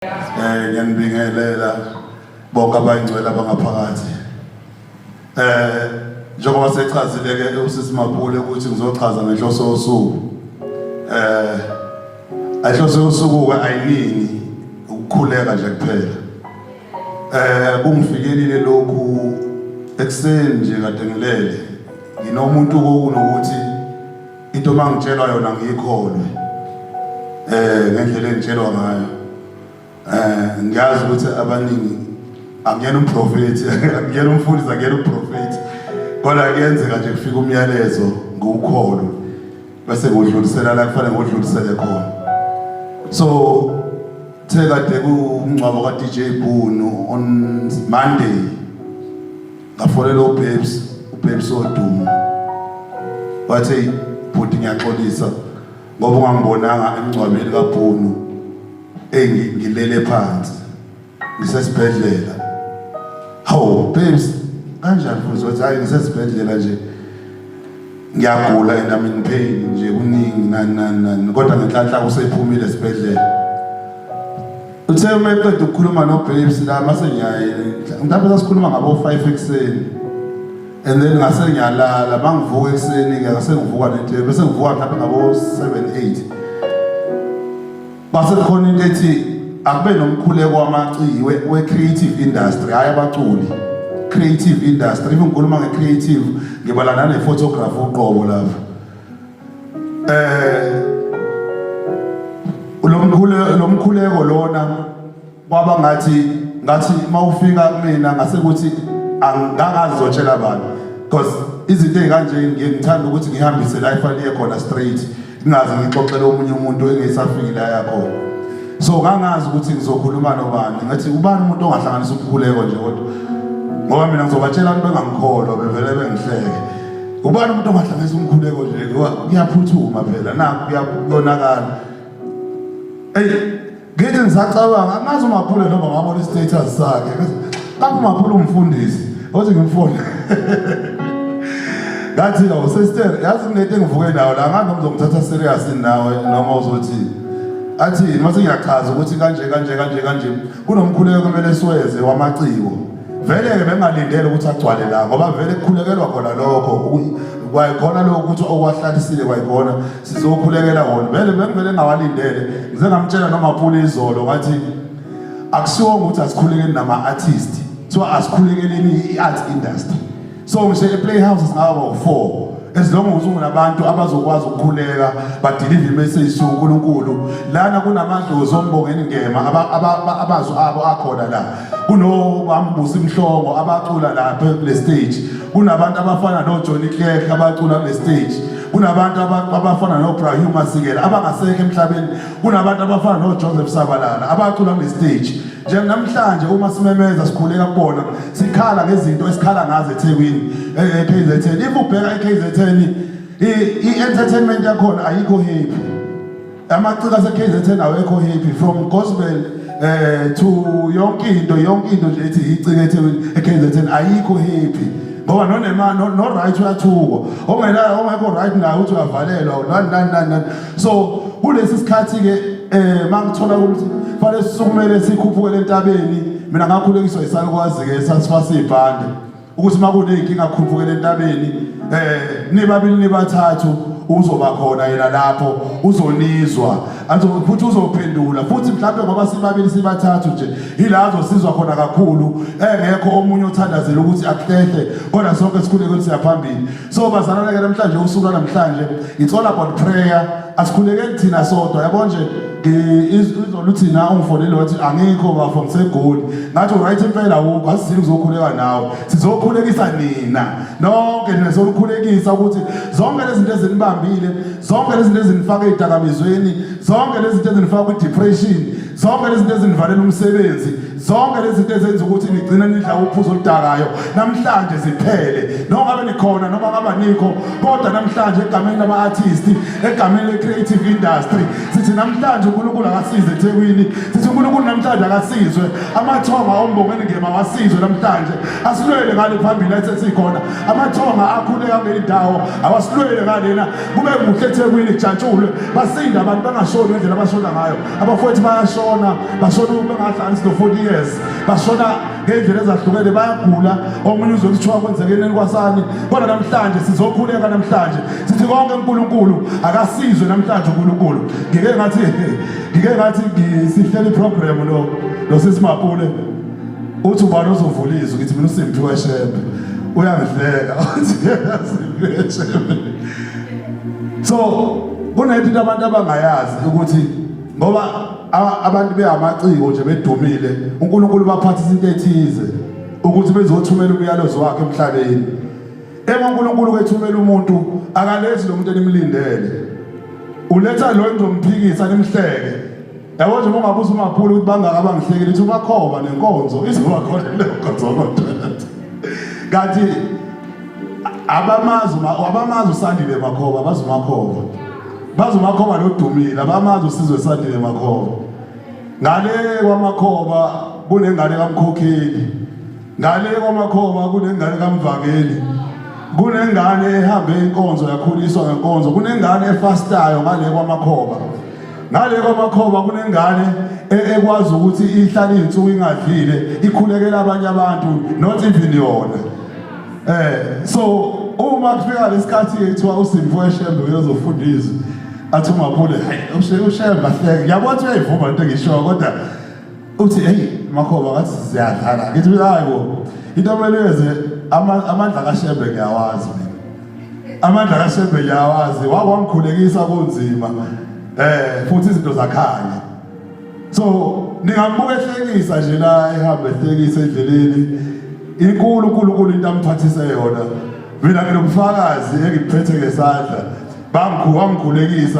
Ngiyanibingelela bonke abangcwele abangaphakathi. Njengoba sechazile-ke usisi Mapule ukuthi ngizochaza ngenhloso yosuku. Inhloso yosuku ayiningi ukukhuleka nje kuphela. Kungifikelile lokhu ekseni nje kade ngilele. Nginomuntu kokunokuthi into mangitshelwa yona ngiyikholwe. Ngendlela engitshelwa ngayo. Ngiyazi ukuthi abaningi angiyena umprofeti, angiyena umfundisi, angiyena umprofeti. Kodwa kuyenzeka nje kufika umyalezo ngokukholo bese ngodlulisela la kufanele ngodlulisele khona. So kade kumngcwabo ka DJ Bunu on Monday. Ngafonela uBabes odumo. Wathi bhuti ngiyaxolisa ngoba ungangibonanga emngcwabeni kaBunu. Ngilele phansi ngisesibhedlela. Hawu Babes kanjani futhi wathi hayi ngisesibhedlela nje ngiyagula and I'm in pain nje kuningi nani kodwa ngenhlanhla usephumile esibhedlela. Uthe uma eqeda ukukhuluma noBabes la mase ngiyaye mhlawumbe sasikhuluma ngabo 5 ekseni and then ngase ngiyalala bangivuka ekseni ngase ngivuka nento bese ngivuka mhlawumbe ngabo 7-8. Base khona into ethi akube nomkhuleko wamaciki we-creative industry hayi abaculi. Creative industry even ngikhuluma nge-creative ngibalana ne-photography uqobo lapha. Lo mkhuleko lona kwaba ngathi mawufika kumina ngase ukuthi angangazotshela abantu because izinto ezikanje ngiyithanda ukuthi ngihambise life aliye khona straight. Ngingazi ngixoxele omunye umuntu engesafiki la yakho. So ngangazi ukuthi ngizokhuluma nobani. Ngathi ubani umuntu ongahlanganisa ukukhuleko nje kodwa. Ngoba mina ngizobatshela abantu bengangikholwa bevele bengihleke. Ubani umuntu ongahlanganisa umkhuleko nje kuyaphuthuma phela nakho kuyonakala. Ngithi ngisacabanga ngazi uMapule noma ngabona istatus sakhe. Lapho uMapule umfundisi. Othi ngimfone. Ngathi lo sister yazi nginento engivuke nayo la ngani ngizongithatha serious nawe noma uzothi athi mase ngiyachaza ukuthi kanje kunomkhuleko kumele siweze wamaciko vele ke bengalindele ukuthi agcwale la ngoba vele kukhulekelwa khona lokho kwayikhona lokho ukuthi okwahlalisile kwayikhona sizokhulekela wona vele ngawalindele ngize ngamtshela noMapule izolo ngathi akusiwo ukuthi asikhulekeni nama artist so asikhulekeni i-art industry. So ngisho e-playhouse singaba 4 as long as unabantu abazokwazi ukukhuleka badeliver imessage uNkulunkulu lana kunamadlozi ombongeni ngema abazo abo akhona la kunoBambusi Mhlongo abacula lapha kule stage kunabantu abafana noJohnny Clegg abacula kule stage kunabantu abafana noBrahim Masikela abangasekho emhlabeni kunabantu abafana noJoseph Sabalala abacula kule stage. Nje namhlanje uma simemeza sikhuleka kubona sikhala ngezinto esikhala ngazo eThekwini KZN. If ubheka eKZN i-entertainment yakhona ayikho happy. Amaciko aseKZN awekho happy from gospel to yonke into nje ethi icike eThekwini eKZN ayikho happy. Ngoba no right uyathuko ongekho right nayo uthi uyavalelwa nani. So kulesi sikhathi ke mangithola ukuthi fanele sikumele sikhuphuke lentabeni mina ngakhulekiswa isalukwazi ke sasifasa ibhande ukuthi makunenkinga akhuphukele entabeni nibabili nibathathu uzoba khona yena lapho uzonizwa futhi uzophendula futhi mhlawumbe ngoba sibabili sibathathu nje ila azosizwa khona kakhulu engekho omunye othandazela ukuthi akuhlehle kodwa sonke sikhuleke ukuthi siyaphambili. So bazalana ke namhlanje usuku namhlanje it's all about prayer. Asikhuleke thina sodwa yabo nje izoluthi na ungifonele wathi angikho bafo ngisegoli ngathi right impela ukho asizile uzokhuleka nawe sizokhulekisa nina nonke nizokhulekisa ukuthi zonke lezi zinto ezinibambile zonke lezi zinto ezinifaka ezidakamizweni zonke lezi zinto ezinifaka kwi-depression zonke lezi zinto ezinivalela umsebenzi zonke lezi zinto ezenza ukuthi nigcine nidla uphuzo oludakayo namhlanje ziphele noma ngabe nikhona noma ngaba nikho kodwa namhlanje egameni lama-artist egameni le-creative industry sithi sithi namhlanje uNkulunkulu akasize eThekwini, sithi uNkulunkulu namhlanje akasizwe, amathonga ombongeni ngema wasizwe namhlanje, asilwele ngale phambili esekhona, amathonga akhuleka ngeli ndawo awasilwele ngalena, kube kuhle eThekwini kujatshulwe, basinda abantu bangashoni ngendlela abashona ngayo, abafowethu bayashona, bashona bengadlali no 40 years, bashona ngendlela ezahlukene, bayagula, omunye uzwe kuthiwa kwenzekeleni kwasani, kodwa namhlanje sizokhuleka namhlanje, sithi konke uNkulunkulu akasizwe namhlanje uNkulunkulu. Ngike ngathi sihlele program lo sisimapule, uthi ubani ozovula izwi, ngithi mina uSimphiwe Shembe, uyangihleka uthi Shembe. So kunento abantu abangayazi ukuthi ngoba abantu behamaciko nje bedumile, uNkulunkulu baphathisa into ethize ukuthi bezothumela umyalezo wakhe emhlabeni. uNkulunkulu kwethumela umuntu akalethi lo muntu enimlindele, uletha lo engizomphikisa nimhleke. Yabo nje ungabuza uMaphulu ukuthi bangaka abangihlekile, lithi uMakhoba nenkonzo izoba khona leyo nkonzo. Kanti abamazi uSandile Makhoba, bazi uMakhoba lodumile, abamazi uSizwe Sandile Makhoba. Ngale kwaMakhoba kunengane kaMkhokheli, ngale kwaMakhoba kunengane kaMvakeli, kunengane ehambe inkonzo yakhuliswa ngenkonzo, kunengane efastayo ngale kwaMakhoba. Ngale kwaMakhoba kunengane ekwazi ukuthi ihlala izinsuku ingadlile, ikhulekela abanye abantu, not even yona. So uma kufika lesikhathi ethiwa uSimphiwe Shembe uyozofundisa, athi uMaphule uShembe ahleke, ngiyabona ukuthi uyayivuma into engishoyo, kodwa uthi hey Makhoba ngathi siyadlala. Ngithi hayi bo, into kumele yenze amandla kaShembe ngiyawazi mina, amandla kaShembe ngiyawazi, wakwangikhulekisa kunzima, futhi izinto zakhanya. So ningambuka ehlekisa nje la ehamba ehlekisa endleleni, inkulu uNkulunkulu into amphathise yona. Mina nginobufakazi engiphethe ngesandla, bangikhulekisa